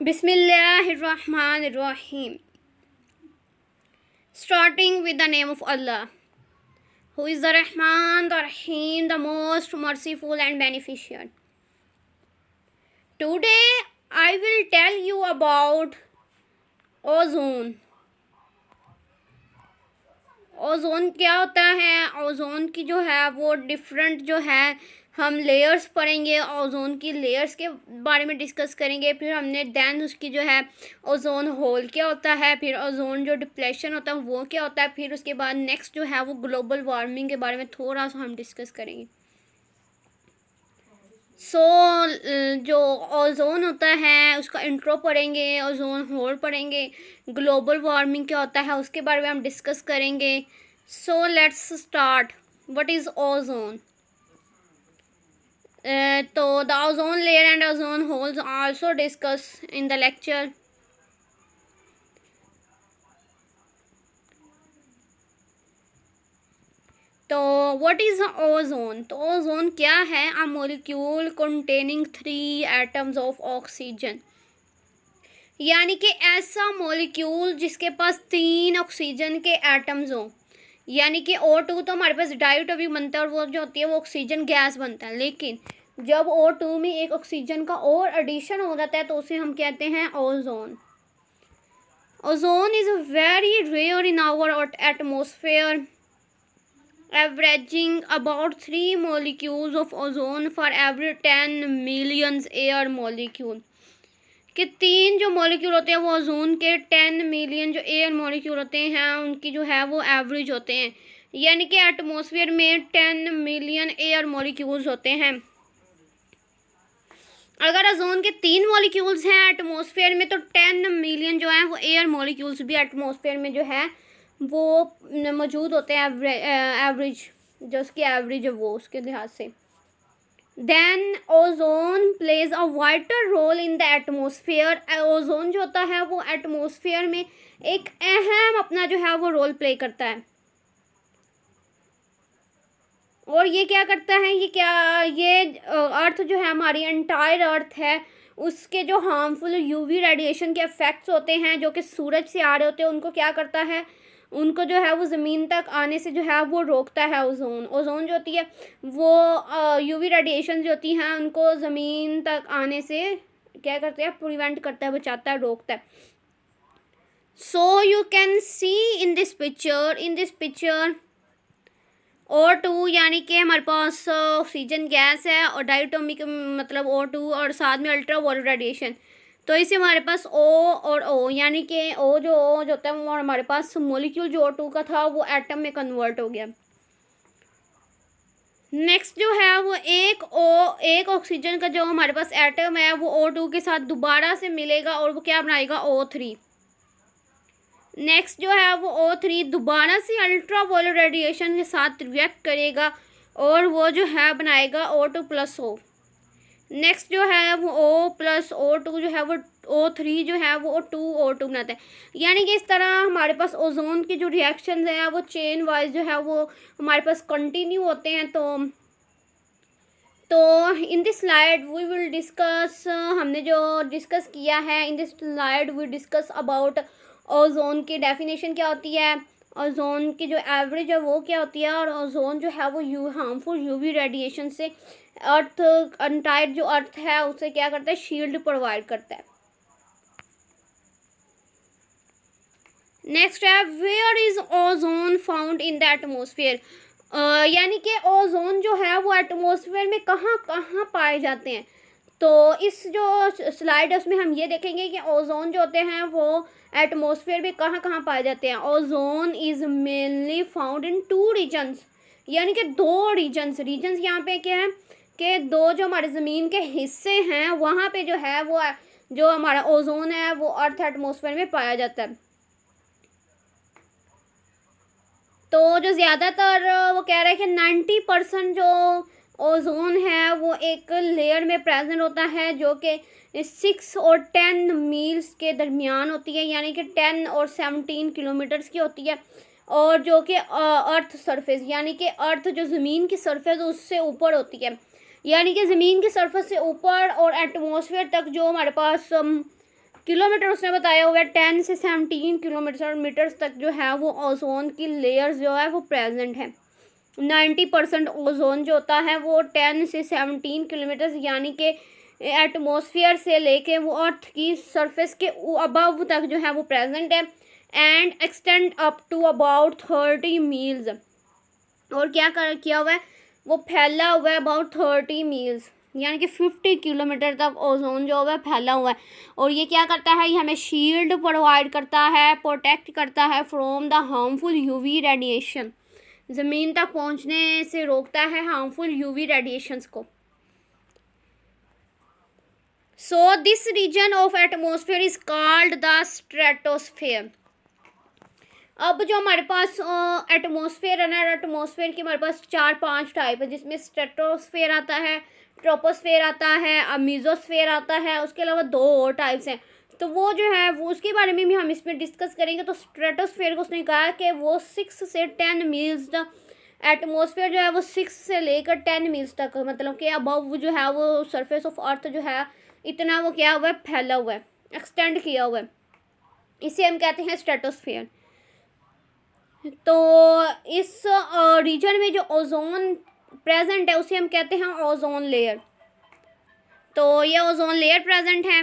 Bismillahirrahmanirrahim. Starting with the name of Allah, who is the Rahman, the Rahim, the most merciful and beneficent. Today, I will tell you about ozone. Ozone क्या होता है? Ozone की जो है वो different जो है हम लेयर्स पढ़ेंगे, ओजोन की लेयर्स के बारे में डिस्कस करेंगे। फिर हमने दैन उसकी जो है ओजोन होल क्या होता है, फिर ओजोन जो डिप्लेशन होता है वो क्या होता है, फिर उसके बाद नेक्स्ट जो है वो ग्लोबल वार्मिंग के बारे में थोड़ा सा हम डिस्कस करेंगे। जो ओजोन होता है उसका इंट्रो पढ़ेंगे, ओजोन होल पढ़ेंगे, ग्लोबल वार्मिंग क्या होता है उसके बारे में हम डिस्कस करेंगे। So let's start. What is ozone? तो the ozone layer and ozone holes also discuss in the lecture. तो व्हाट इज़ ओजोन? तो ओजोन क्या है? A molecule containing 3 atoms of oxygen, यानी कि ऐसा मॉलिक्यूल जिसके पास 3 ऑक्सीजन के एटम्स हों। यानी कि O2 तो हमारे पास डाइटोमी बनता है और वो जो होती है वो ऑक्सीजन गैस बनता है, लेकिन जब O2 में एक ऑक्सीजन का और एडिशन हो जाता है तो उसे हम कहते हैं ozone. Ozone is very rare in our atmosphere, averaging about 3 molecules of ozone for every 10 million air molecule। कि 3 जो मॉलिक्यूल होते हैं वो ओजोन के 10 मिलियन जो एयर मॉलिक्यूल होते हैं उनकी जो है वो एवरेज होते हैं, यानी कि एटमॉस्फेयर में 10 मिलियन एयर मॉलिक्यूल्स होते हैं। अगर ओजोन के 3 मॉलिक्यूल्स हैं एटमॉस्फेयर में तो 10 मिलियन जो है वो एयर मॉलिक्यूल्स भी एटमॉस्फेयर में जो है वो मौजूद होते हैं, एवरेज जो उसकी एवरेज है वो उसके लिहाज से। Then ozone plays a vital role in the atmosphere. Ozone जो होता है वो एटमोसफियर में एक अहम अपना जो है वो रोल प्ले करता है। और ये क्या करता है, ये अर्थ जो है हमारी एंटायर अर्थ है उसके जो हार्मफुल यूवी रेडिएशन के इफेक्ट्स होते हैं जो कि सूरज से आ रहे होते हैं उनको क्या करता है, उनको जो है वो ज़मीन तक आने से जो है वो रोकता है। ओजोन जो होती है वो यूवी रेडिएशन जो होती हैं उनको ज़मीन तक आने से क्या करते हैं, प्रिवेंट करता है, बचाता है, रोकता है। So you can see in this picture O2 यानी कि हमारे पास ऑक्सीजन गैस है और डायटोमिक मतलब O2 और साथ में अल्ट्रा वायलेट रेडिएशन। तो इसे हमारे पास O और O यानी कि O जो होता है वो हमारे पास मॉलिक्यूल जो O2 का था वो एटम में कन्वर्ट हो गया। नेक्स्ट जो है वो एक ऑक्सीजन का जो हमारे पास एटम है वो O2 के साथ दोबारा से मिलेगा और वो क्या बनाएगा, O3। नेक्स्ट जो है वो O3 दोबारा से अल्ट्रा वायलेट रेडिएशन के साथ रिएक्ट करेगा और वो जो है बनाएगा O2 प्लस O। नेक्स्ट जो है वो O प्लस O2 जो है वो O3 जो है वो O2 बनाता है। यानी कि इस तरह हमारे पास ओजोन की जो रिएक्शंस हैं वो चेन वाइज जो है वो हमारे पास कंटिन्यू होते हैं। तो in this slide we will discuss, हमने जो डिस्कस किया है in this slide we discuss about ozone की डेफिनेशन क्या होती है, ओजोन की जो एवरेज है वो क्या होती है, और ओजोन जो है वो हार्मफुल यूवी रेडिएशन से अर्थ एंटायर जो अर्थ है उसे क्या करता है, शील्ड प्रोवाइड करता है। नेक्स्ट है where is ozone found in the atmosphere. यानी कि ओजोन जो है वो एटमोसफियर में कहाँ कहाँ पाए जाते हैं। तो इस जो स्लाइड है उसमें हम ये देखेंगे कि ओजोन जो होते हैं वो एटमॉस्फेयर में कहाँ कहाँ पाए जाते हैं। Ozone is mainly found in 2 regions, यानी कि 2 रीजन्स यहाँ पे क्या है कि 2 जो हमारे ज़मीन के हिस्से हैं वहाँ पे जो है वो जो हमारा ओजोन है वो अर्थ एटमॉस्फेयर में पाया जाता है। तो जो ज़्यादातर वो कह रहे हैं कि 90% जो ओजोन है वो एक लेयर में प्रेजेंट होता है जो कि 6 और 10 मील्स के दरमियान होती है, यानी कि 10 और 17 किलोमीटर्स की होती है। और जो कि अर्थ सरफेस यानी कि अर्थ जो ज़मीन की सरफेस उससे ऊपर होती है, यानी कि ज़मीन की सरफेस से ऊपर और एटमॉस्फेयर तक जो हमारे पास किलोमीटर उसने बताया हुआ है 10 से 17 किलोमीटर मीटर्स तक जो है वो ओजोन की लेयर्स जो है वो प्रेजेंट है। 90% ओजोन जो होता है वो 10 से 17 किलोमीटर यानी कि एटमॉस्फेयर से लेके वो अर्थ की सरफेस के अबव तक जो है वो प्रेजेंट है and extend up to about 30 miles. और क्या किया हुआ है, वो फैला हुआ है अबाउट 30 मील्स यानी कि 50 किलोमीटर तक ओजोन जो है फैला हुआ है। और ये क्या करता है, ये हमें शील्ड प्रोवाइड करता है, प्रोटेक्ट करता है from the harmful UV radiation, ज़मीन तक पहुंचने से रोकता है हार्मफुल यूवी रेडिएशंस को। So this region of atmosphere is called the stratosphere. अब जो हमारे पास एटमॉस्फेयर है ना, एटमॉस्फेयर की हमारे पास 4-5 टाइप है, जिसमें स्ट्रेटोस्फेयर आता है, ट्रोपोस्फेयर आता है, मीजोस्फेयर आता है, उसके अलावा 2 और टाइप्स हैं। तो वो जो है वो उसके बारे में भी हम इसमें डिस्कस करेंगे। तो स्ट्रेटोस्फेयर को उसने कहा कि वो 6 से 10 मील्स तक, एटमॉस्फेयर जो है वो 6 से लेकर 10 मील्स तक, मतलब कि अबव जो है वो सरफेस ऑफ अर्थ जो है इतना वो क्या हुआ है, फैला हुआ है, एक्सटेंड किया हुआ है, इसे हम कहते हैं स्ट्रेटोस्फेयर। तो इस रीजन में जो ओजोन प्रेजेंट है उसे हम कहते हैं ओजोन लेयर। तो ये ओजोन लेयर प्रेजेंट है